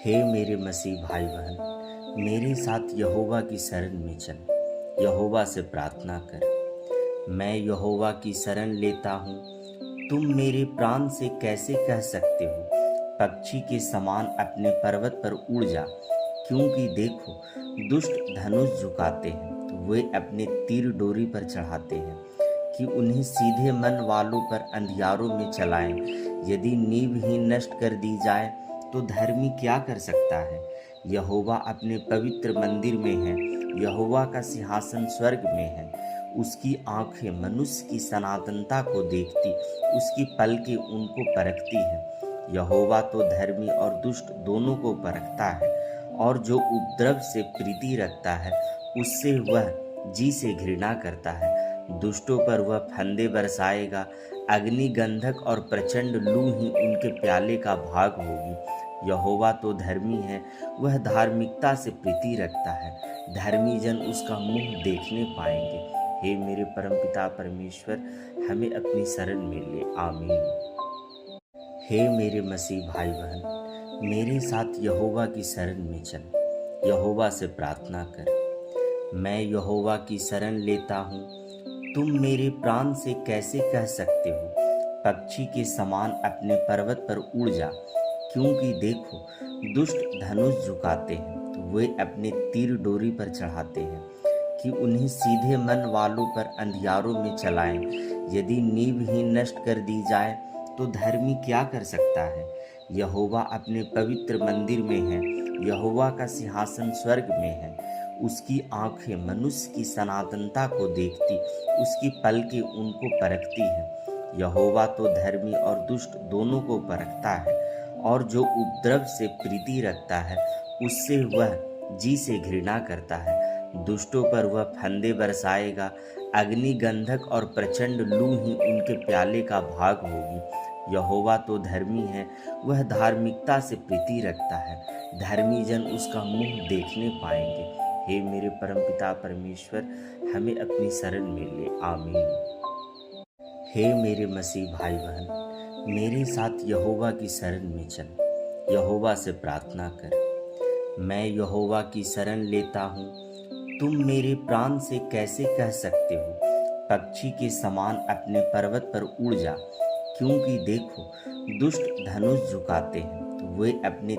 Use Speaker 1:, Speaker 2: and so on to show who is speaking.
Speaker 1: हे मेरे मसीह भाई बहन, मेरे साथ यहोवा की शरण में चल। यहोवा से प्रार्थना कर। मैं यहोवा की शरण लेता हूँ। तुम मेरे प्राण से कैसे कह सकते हो, पक्षी के समान अपने पर्वत पर उड़ जा। क्योंकि देखो, दुष्ट धनुष झुकाते हैं, वे अपने तीर डोरी पर चढ़ाते हैं कि उन्हें सीधे मन वालों पर अंधियारों में चलाएं। यदि नींव ही नष्ट कर दी जाए तो धर्मी क्या कर सकता है। यहोवा अपने पवित्र मंदिर में है, यहोवा का सिंहासन स्वर्ग में है। उसकी आंखें मनुष्य की सनातनता को देखती, उसकी पलकें उनको परखती है। यहोवा तो धर्मी और दुष्ट दोनों को परखता है, और जो उपद्रव से प्रीति रखता है उससे वह जी से घृणा करता है। दुष्टों पर वह फंदे बरसाएगा, अग्नि गंधक और प्रचंड लू ही उनके प्याले का भाग होगी। यहोवा तो धर्मी है, वह धार्मिकता से प्रीति रखता है। धर्मी जन उसका मुंह देखने पाएंगे। हे मेरे परमपिता परमेश्वर, हमें अपनी शरण में ले। आमीन। हे मेरे मसीह भाई बहन, मेरे साथ यहोवा की शरण में चल। यहोवा से प्रार्थना कर। मैं यहोवा की शरण लेता हूँ। तुम मेरे प्राण से कैसे कह सकते हो, पक्षी के समान अपने पर्वत पर उड़ जा। क्योंकि देखो, दुष्ट धनुष झुकाते हैं, वे अपने तीर डोरी पर चढ़ाते हैं कि उन्हें सीधे मन वालों पर अंधियारों में चलाएं। यदि नींव ही नष्ट कर दी जाए तो धर्मी क्या कर सकता है। यहोवा अपने पवित्र मंदिर में है, यहोवा का सिंहासन स्वर्ग में है। उसकी आंखें मनुष्य की सनातनता को देखती, उसकी पलकें उनको परखती हैं। यहोवा तो धर्मी और दुष्ट दोनों को परखता है, और जो उपद्रव से प्रीति रखता है उससे वह जी से घृणा करता है। दुष्टों पर वह फंदे बरसाएगा, अग्नि गंधक और प्रचंड लू ही उनके प्याले का भाग होगी। यहोवा तो धर्मी है, वह धार्मिकता से प्रीति रखता है। धर्मी जन उसका मुंह देखने पाएंगे। हे मेरे परमपिता परमेश्वर, हमें अपनी शरण में ले। आमीन। हे मेरे मसीह भाई बहन, मेरे साथ यहोवा की शरण में चल। यहोवा से प्रार्थना कर। मैं यहोवा की शरण लेता हूँ। तुम मेरे प्राण से कैसे कह सकते हो, पक्षी के समान अपने पर्वत पर उड़ जा। क्योंकि देखो, दुष्ट धनुष झुकाते हैं, वे अपने